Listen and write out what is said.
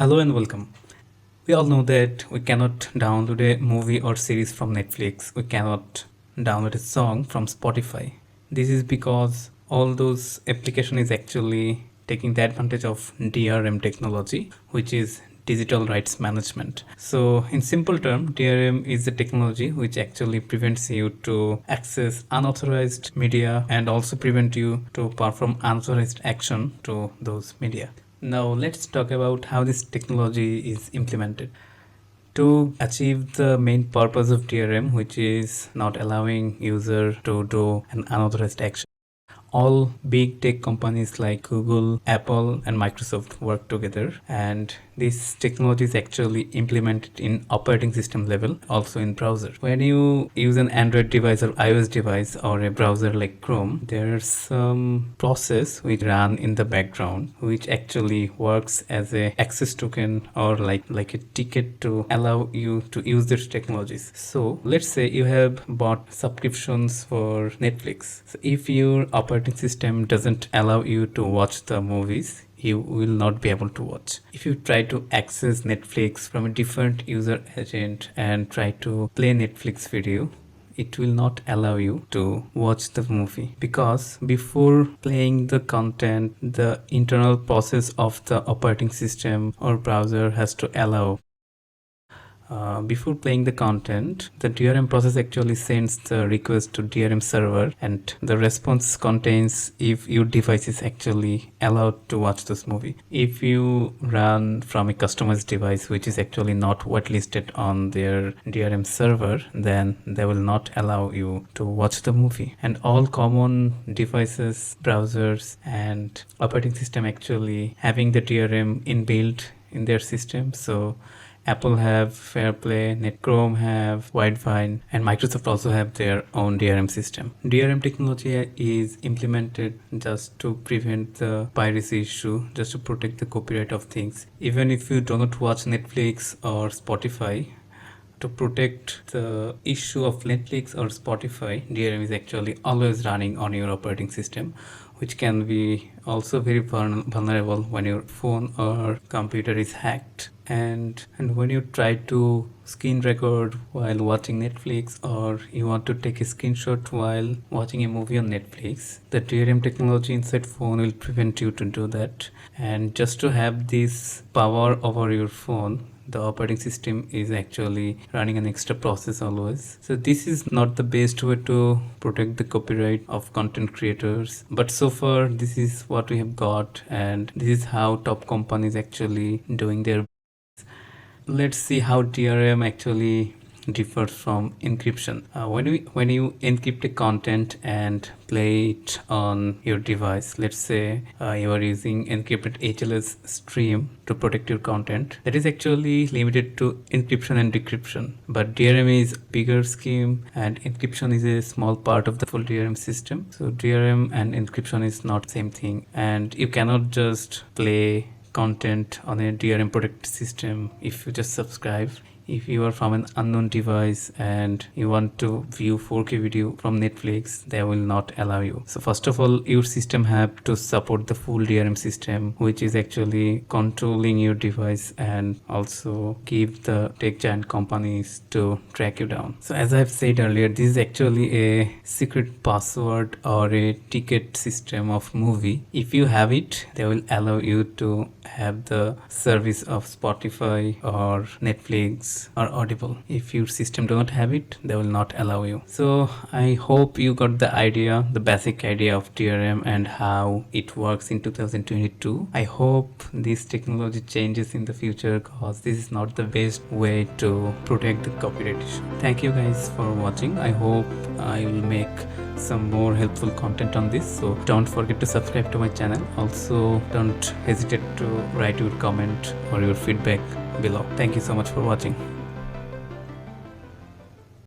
Hello and welcome. We all know that we cannot download a movie or series from Netflix. We cannot download a song from Spotify. This is because all those application is actually taking the advantage of DRM technology, which is digital rights management. So in simple term, DRM is the technology which actually prevents you to access unauthorized media and also prevent you to perform unauthorized action to those media. Now let's talk about how this technology is implemented. To achieve the main purpose of DRM, which is not allowing user to do an unauthorized action, all big tech companies like Google, Apple, and Microsoft work together, and this technology is actually implemented in operating system level, also in browser. When you use an Android device or iOS device or a browser like Chrome, there's some process which run in the background, which actually works as a access token or like a ticket to allow you to use these technologies. So let's say you have bought subscriptions for Netflix. So if your operating system doesn't allow you to watch the movies, you will not be able to watch. If you try to access Netflix from a different user agent and try to play Netflix video, it will not allow you to watch the movie, because before playing the content, the internal process of the operating system or browser has to allow. Before playing the content, the DRM process actually sends the request to DRM server, and the response contains if your device is actually allowed to watch this movie. If you run from a customized device which is actually not whitelisted on their DRM server, then they will not allow you to watch the movie. And all common devices, browsers, and operating system actually having the DRM inbuilt in their system. So Apple have Fairplay, Chrome have Widevine, and Microsoft also have their own DRM system. DRM technology is implemented just to prevent the piracy issue, just to protect the copyright of things. Even if you do not watch Netflix or Spotify, to protect the issue of Netflix or Spotify, DRM is actually always running on your operating system, which can be also very vulnerable when your phone or computer is hacked. And when you try to screen record while watching Netflix, or you want to take a screenshot while watching a movie on Netflix, the DRM technology inside phone will prevent you to do that. And just to have this power over your phone, the operating system is actually running an extra process always. So this is not the best way to protect the copyright of content creators, but so far this is what we have got, and this is how top companies actually doing their. Let's see how DRM actually differs from encryption. When you encrypt a content and play it on your device, let's say you are using encrypted HLS stream to protect your content, that is actually limited to encryption and decryption. But DRM is a bigger scheme, and encryption is a small part of the full DRM system. So DRM and encryption is not the same thing, and you cannot just play content on a DRM protected system if you just subscribe. If you are from an unknown device and you want to view 4K video from Netflix, they will not allow you. So first of all, your system have to support the full DRM system, which is actually controlling your device and also keep the tech giant companies to track you down. So as I've said earlier, this is actually a secret password or a ticket system of movie. If you have it, they will allow you to have the service of Spotify or Netflix or Audible. If your system do not have it, they will not allow you. So I hope you got the idea, the basic idea of DRM and how it works in 2022. I hope this technology changes in the future, because this is not the best way to protect the copyright issue. Thank you guys for watching. I hope I will make some more helpful content on this, so don't forget to subscribe to my channel. Also, don't hesitate to write your comment or your feedback below. Thank you so much for watching.